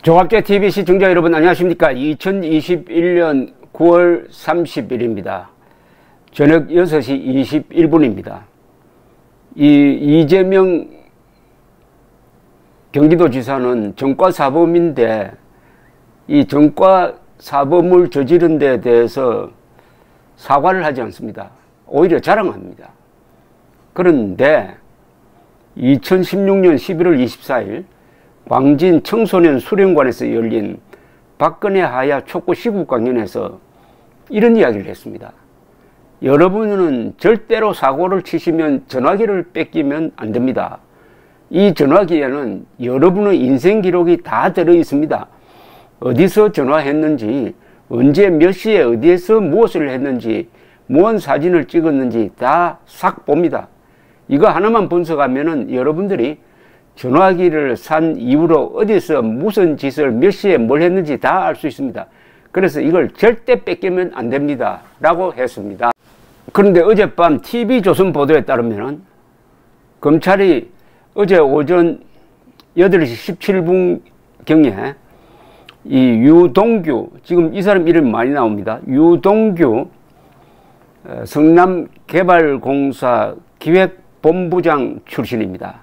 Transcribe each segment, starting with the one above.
종합제TV 시청자 여러분 안녕하십니까. 2021년 9월 30일입니다. 저녁 6시 21분입니다. 이재명 경기도지사는 전과사범인데 이 전과사범을 저지른 데 대해서 사과를 하지 않습니다. 오히려 자랑합니다. 그런데 2016년 11월 24일 광진 청소년 수련관에서 열린 박근혜 하야 촉구 시국 강연에서 이런 이야기를 했습니다. 여러분은 절대로 사고를 치시면 전화기를 뺏기면 안 됩니다. 이 전화기에는 여러분의 인생 기록이 다 들어 있습니다. 어디서 전화했는지, 언제 몇 시에 어디에서 무엇을 했는지, 무언 사진을 찍었는지 다 싹 봅니다. 이거 하나만 분석하면은 여러분들이 전화기를 산 이후로 어디서 무슨 짓을 몇 시에 뭘 했는지 다 알 수 있습니다. 그래서 이걸 절대 뺏기면 안 됩니다 라고 했습니다. 그런데 어젯밤 TV조선 보도에 따르면 검찰이 어제 오전 8시 17분경에 이 유동규, 지금 이 사람 이름이 많이 나옵니다. 유동규 성남개발공사 기획본부장 출신입니다.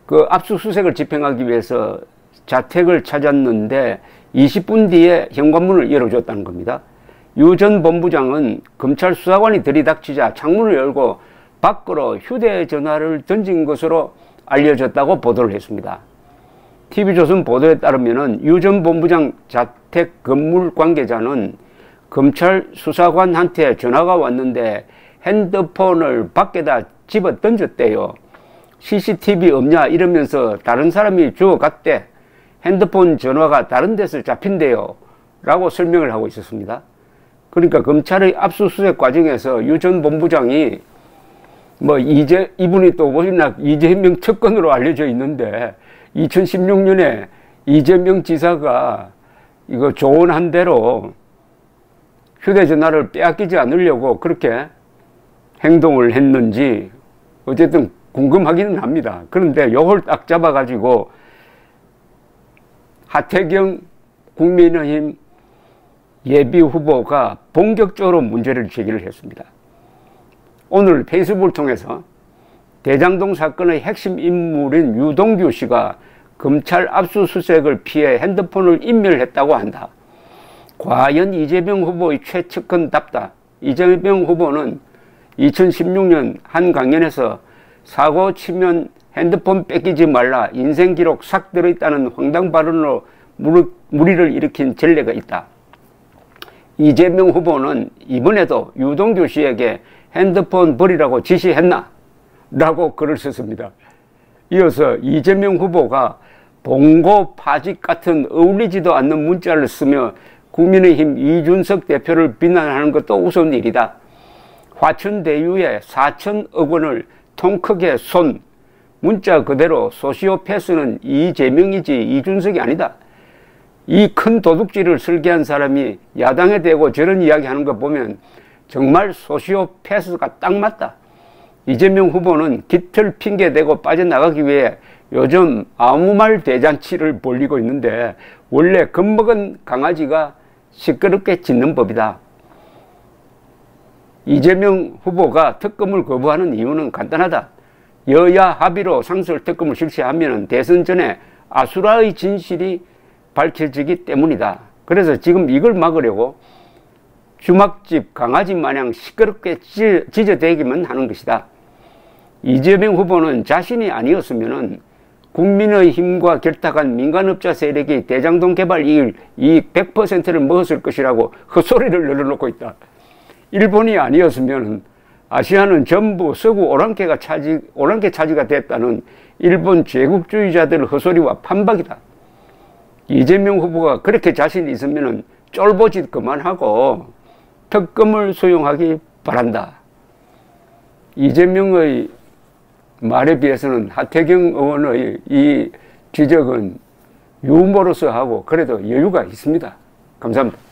그 압수수색을 집행하기 위해서 자택을 찾았는데 20분 뒤에 현관문을 열어줬다는 겁니다. 유 전 본부장은 검찰 수사관이 들이닥치자 창문을 열고 밖으로 휴대전화를 던진 것으로 알려졌다고 보도를 했습니다. TV조선 보도에 따르면 유 전 본부장 자택 건물 관계자는 검찰 수사관한테 전화가 왔는데 핸드폰을 밖에다 집어 던졌대요. CCTV 없냐 이러면서 다른 사람이 주워갔대. 핸드폰 전화가 다른 데서 잡힌대요 라고 설명을 하고 있었습니다. 그러니까 검찰의 압수수색 과정에서 유 전 본부장이 이분이 또 워낙 이재명 특권으로 알려져 있는데 2016년에 이재명 지사가 이거 조언한 대로 휴대전화를 빼앗기지 않으려고 그렇게 행동을 했는지 어쨌든 궁금하기는 합니다. 그런데 요걸 딱 잡아가지고 하태경 국민의힘 예비후보가 본격적으로 문제를 제기를 했습니다. 오늘 페이스북을 통해서 대장동 사건의 핵심 인물인 유동규 씨가 검찰 압수수색을 피해 핸드폰을 인멸했다고 한다. 과연 이재명 후보의 최측근답다. 이재명 후보는 2016년 한 강연에서 사고 치면 핸드폰 뺏기지 말라, 인생 기록 싹 들어있다는 황당 발언으로 물의를 일으킨 전례가 있다. 이재명 후보는 이번에도 유동규 씨에게 핸드폰 버리라고 지시했나? 라고 글을 썼습니다. 이어서 이재명 후보가 봉고 파직 같은 어울리지도 않는 문자를 쓰며 국민의힘 이준석 대표를 비난하는 것도 우스운 일이다. 화천대유에 4천억 원을 통 크게 쏜 문자 그대로 소시오패스는 이재명이지 이준석이 아니다. 이 큰 도둑질을 설계한 사람이 야당에 대고 저런 이야기하는 거 보면 정말 소시오패스가 딱 맞다. 이재명 후보는 깃털 핑계대고 빠져나가기 위해 요즘 아무 말 대잔치를 벌이고 있는데 원래 겁먹은 강아지가 시끄럽게 짖는 법이다. 이재명 후보가 특검을 거부하는 이유는 간단하다. 여야 합의로 상설 특검을 실시하면 대선 전에 아수라의 진실이 밝혀지기 때문이다. 그래서 지금 이걸 막으려고 주막집 강아지 마냥 시끄럽게 짖어대기만 하는 것이다. 이재명 후보는 자신이 아니었으면 국민의힘과 결탁한 민간업자 세력이 대장동 개발 이익 100%를 먹었을 것이라고 헛소리를 늘어놓고 있다. 일본이 아니었으면 아시아는 전부 서구 오랑캐 차지가 됐다는 일본 제국주의자들의 헛소리와 판박이다. 이재명 후보가 그렇게 자신 있으면 쫄보짓 그만하고 특검을 수용하기 바란다. 이재명의 말에 비해서는 하태경 의원의 이 지적은 유머로서 하고 그래도 여유가 있습니다. 감사합니다.